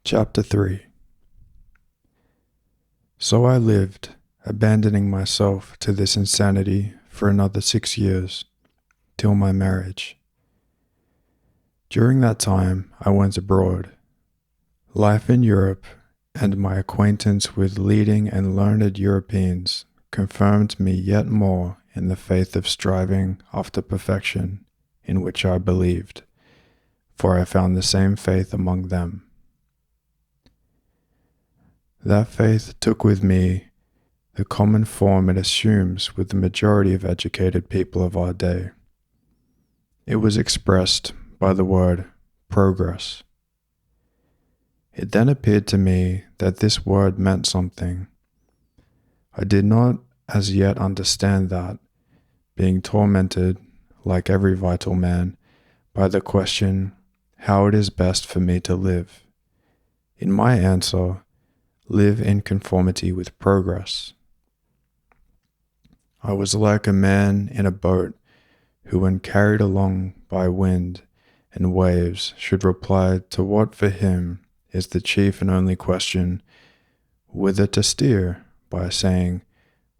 Chapter 3. So I lived, abandoning myself to this insanity for another 6 years, till my marriage. During that time, I went abroad. Life in Europe and my acquaintance with leading and learned Europeans confirmed me yet more in the faith of striving after perfection in which I believed, for I found the same faith among them. That faith took with me the common form it assumes with the majority of educated people of our day. It was expressed by the word progress. It then appeared to me that this word meant something. I did not as yet understand that, being tormented, like every vital man, by the question how it is best for me to live. In my answer, live in conformity with progress. I was like a man in a boat who, when carried along by wind and waves, should reply to what for him is the chief and only question, whither to steer, by saying,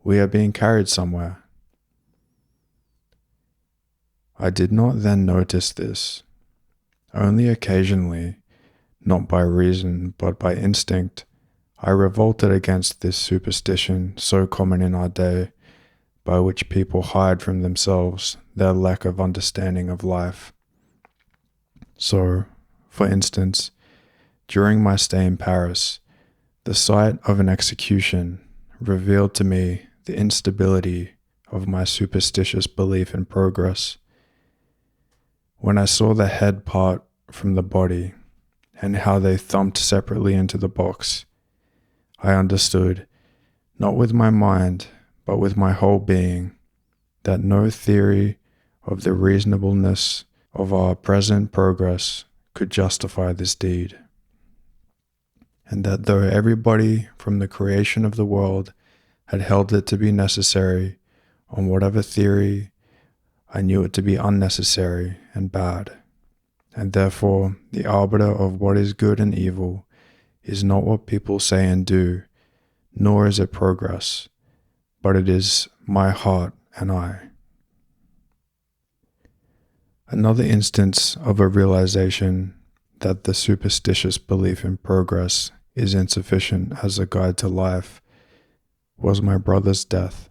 we are being carried somewhere. I did not then notice this. Only occasionally, not by reason but by instinct, I revolted against this superstition so common in our day, by which people hide from themselves their lack of understanding of life. So, for instance, during my stay in Paris, the sight of an execution revealed to me the instability of my superstitious belief in progress. When I saw the head part from the body and how they thumped separately into the box, I understood, not with my mind, but with my whole being, that no theory of the reasonableness of our present progress could justify this deed, and that though everybody from the creation of the world had held it to be necessary, on whatever theory, I knew it to be unnecessary and bad, and therefore the arbiter of what is good and evil is not what people say and do, nor is it progress, but it is my heart and I. Another instance of a realization that the superstitious belief in progress is insufficient as a guide to life was my brother's death.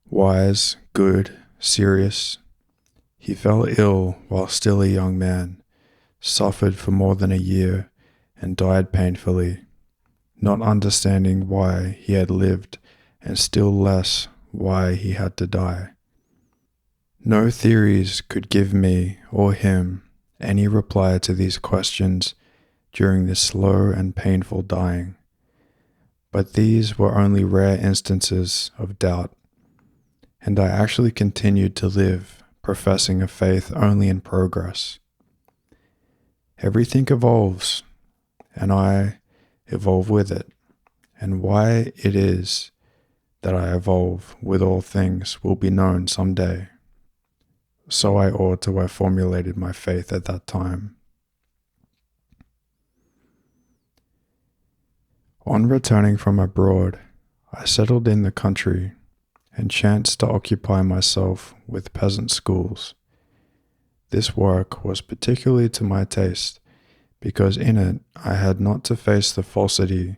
Wise, good, serious, he fell ill while still a young man, suffered for more than a year, and died painfully, not understanding why he had lived and still less why he had to die. No theories could give me or him any reply to these questions during this slow and painful dying, but these were only rare instances of doubt, and I actually continued to live professing a faith only in progress. Everything evolves, and I evolve with it, and why it is that I evolve with all things will be known someday. So I ought to have formulated my faith at that time. On returning from abroad, I settled in the country and chanced to occupy myself with peasant schools. This work was particularly to my taste, because in it I had not to face the falsity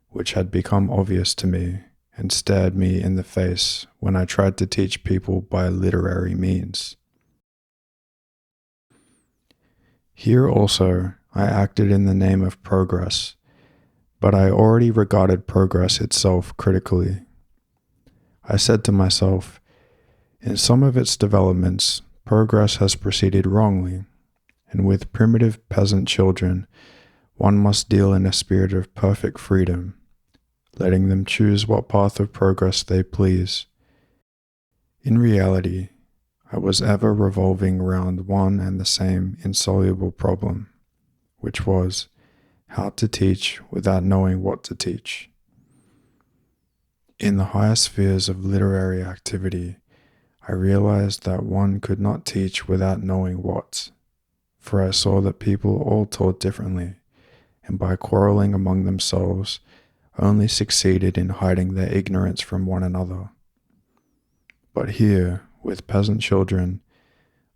which had become obvious to me and stared me in the face when I tried to teach people by literary means. Here also I acted in the name of progress, but I already regarded progress itself critically. I said to myself, in some of its developments, progress has proceeded wrongly, and with primitive peasant children, one must deal in a spirit of perfect freedom, letting them choose what path of progress they please. In reality, I was ever revolving round one and the same insoluble problem, which was how to teach without knowing what to teach. In the higher spheres of literary activity, I realized that one could not teach without knowing what. for I saw that people all taught differently, and by quarreling among themselves, only succeeded in hiding their ignorance from one another. But here, with peasant children,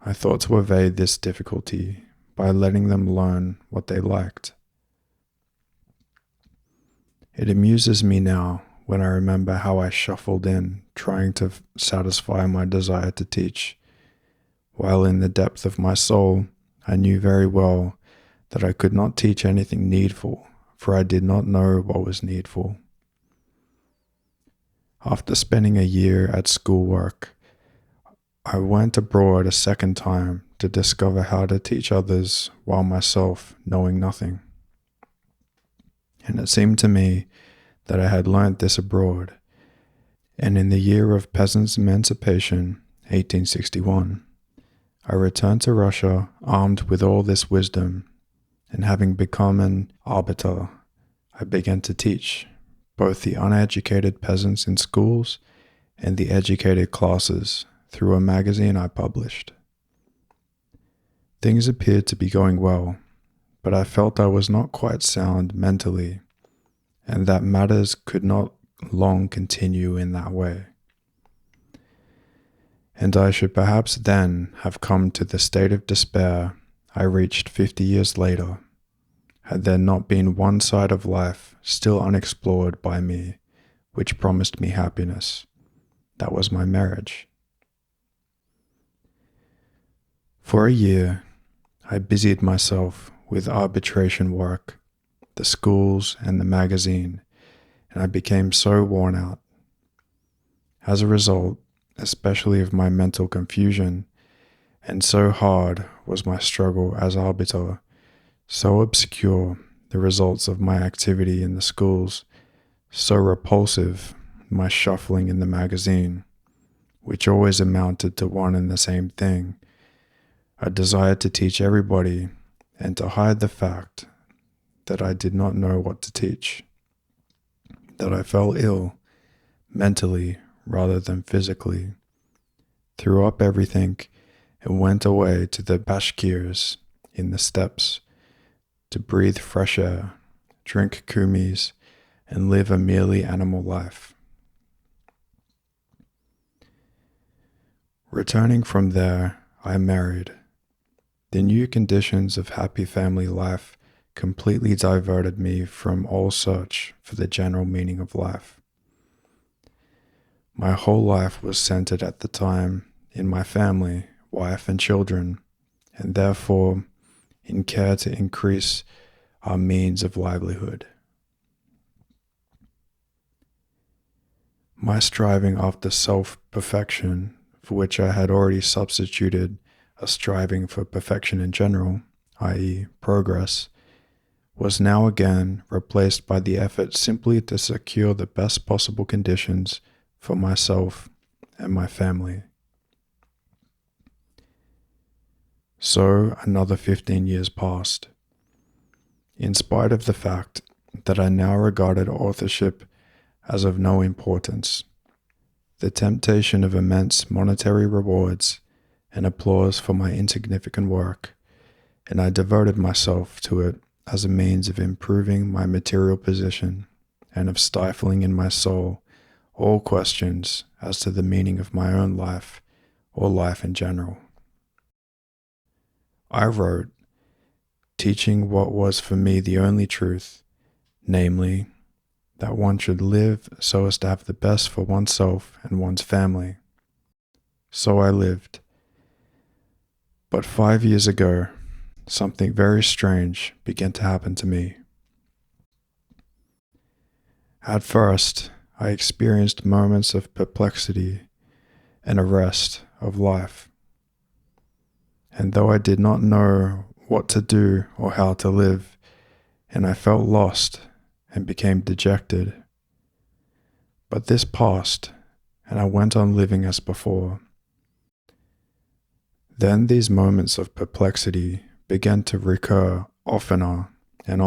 I thought to evade this difficulty by letting them learn what they liked. It amuses me now when I remember how I shuffled in, trying to satisfy my desire to teach, while in the depth of my soul, I knew very well that I could not teach anything needful, for I did not know what was needful. After spending a year at schoolwork, I went abroad a second time to discover how to teach others while myself knowing nothing. And it seemed to me that I had learnt this abroad, and in the year of peasants' emancipation, 1861, I returned to Russia armed with all this wisdom, and having become an arbiter, I began to teach both the uneducated peasants in schools and the educated classes through a magazine I published. Things appeared to be going well, but I felt I was not quite sound mentally, and that matters could not long continue in that way. And I should perhaps then have come to the state of despair I reached 50 years later, had there not been one side of life still unexplored by me, which promised me happiness. That was my marriage. For a year, I busied myself with arbitration work, the schools and the magazine, and I became so worn out. As a result, especially of my mental confusion, and so hard was my struggle as arbiter, so obscure the results of my activity in the schools, so repulsive my shuffling in the magazine, which always amounted to one and the same thing, a desire to teach everybody and to hide the fact that I did not know what to teach, that I fell ill, mentally rather than physically, threw up everything and went away to the bashkirs in the steppes to breathe fresh air, drink kumis, and live a merely animal life. Returning from there, I married. The new conditions of happy family life completely diverted me from all search for the general meaning of life. My whole life was centered at the time in my family, wife and children, and therefore in care to increase our means of livelihood. My striving after self-perfection, for which I had already substituted a striving for perfection in general, i.e., progress, was now again replaced by the effort simply to secure the best possible conditions for myself and my family. So another 15 years passed. In spite of the fact that I now regarded authorship as of no importance, the temptation of immense monetary rewards and applause for my insignificant work, and I devoted myself to it as a means of improving my material position and of stifling in my soul all questions as to the meaning of my own life or life in general. I wrote, teaching what was for me the only truth, namely, that one should live so as to have the best for oneself and one's family. So I lived. But 5 years ago, something very strange began to happen to me. At first, I experienced moments of perplexity and arrest of life. And though I did not know what to do or how to live, and I felt lost and became dejected. But this passed, and I went on living as before. Then these moments of perplexity began to recur oftener, and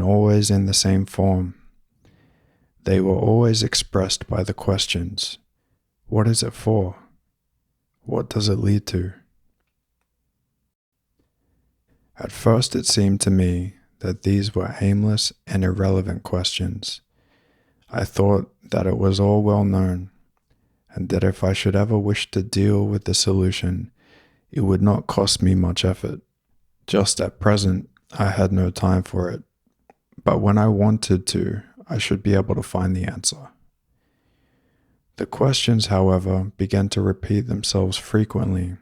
always in the same form. They were always expressed by the questions, what is it for? What does it lead to? At first it seemed to me that these were aimless and irrelevant questions. I thought that it was all well known, and that if I should ever wish to deal with the solution, it would not cost me much effort. Just at present, I had no time for it, but when I wanted to, I should be able to find the answer. The questions, however, began to repeat themselves frequently,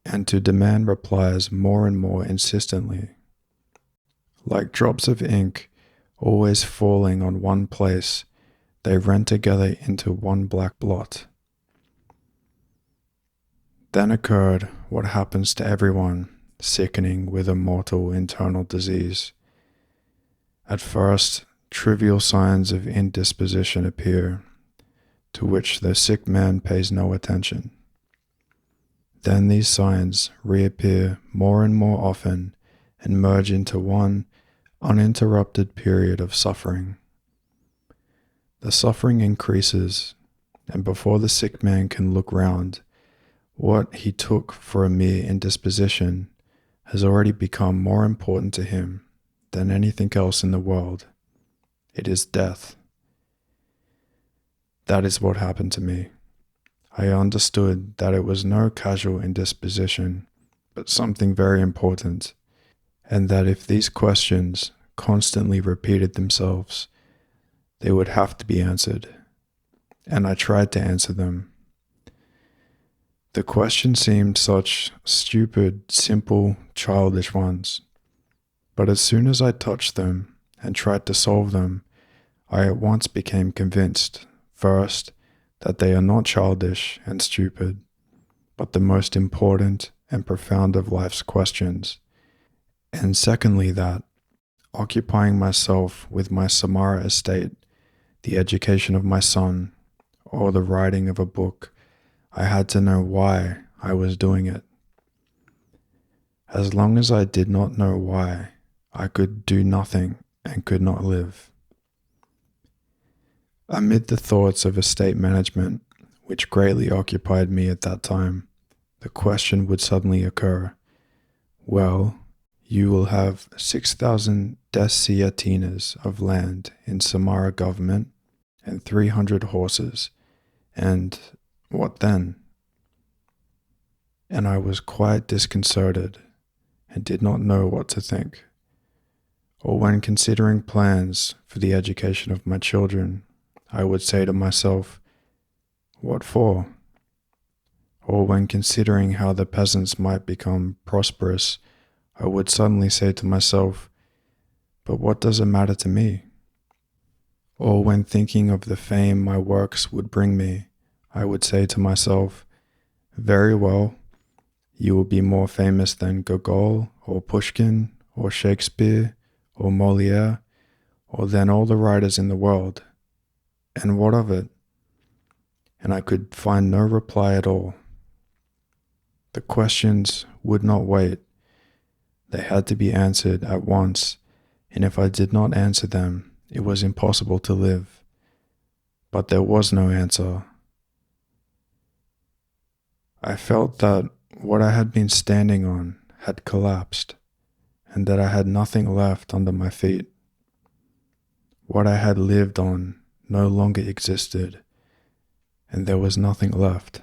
and to demand replies more and more insistently. Like drops of ink, always falling on one place, they ran together into one black blot. Then occurred what happens to everyone sickening with a mortal internal disease. At first, trivial signs of indisposition appear, to which the sick man pays no attention. Then these signs reappear more and more often and merge into one uninterrupted period of suffering. The suffering increases, and before the sick man can look round, what he took for a mere indisposition has already become more important to him than anything else in the world. It is death. That is what happened to me. I understood that it was no casual indisposition, but something very important, and that if these questions constantly repeated themselves, they would have to be answered, and I tried to answer them. The questions seemed such stupid, simple, childish ones, but as soon as I touched them and tried to solve them, I at once became convinced, first, that they are not childish and stupid, but the most important and profound of life's questions, and secondly that, occupying myself with my Samara estate, the education of my son, or the writing of a book, I had to know why I was doing it. As long as I did not know why, I could do nothing and could not live. Amid the thoughts of estate management, which greatly occupied me at that time, the question would suddenly occur, well, you will have 6,000 dessiatinas of land in Samara government and 300 horses, and what then? And I was quite disconcerted and did not know what to think. Or when considering plans for the education of my children, I would say to myself, what for? Or when considering how the peasants might become prosperous, I would suddenly say to myself, but what does it matter to me? Or when thinking of the fame my works would bring me, I would say to myself, very well, you will be more famous than Gogol or Pushkin or Shakespeare or Molière or than all the writers in the world. And what of it? And I could find no reply at all. The questions would not wait. They had to be answered at once, and if I did not answer them, it was impossible to live. But there was no answer. I felt that what I had been standing on had collapsed, and that I had nothing left under my feet. What I had lived on no longer existed, and there was nothing left.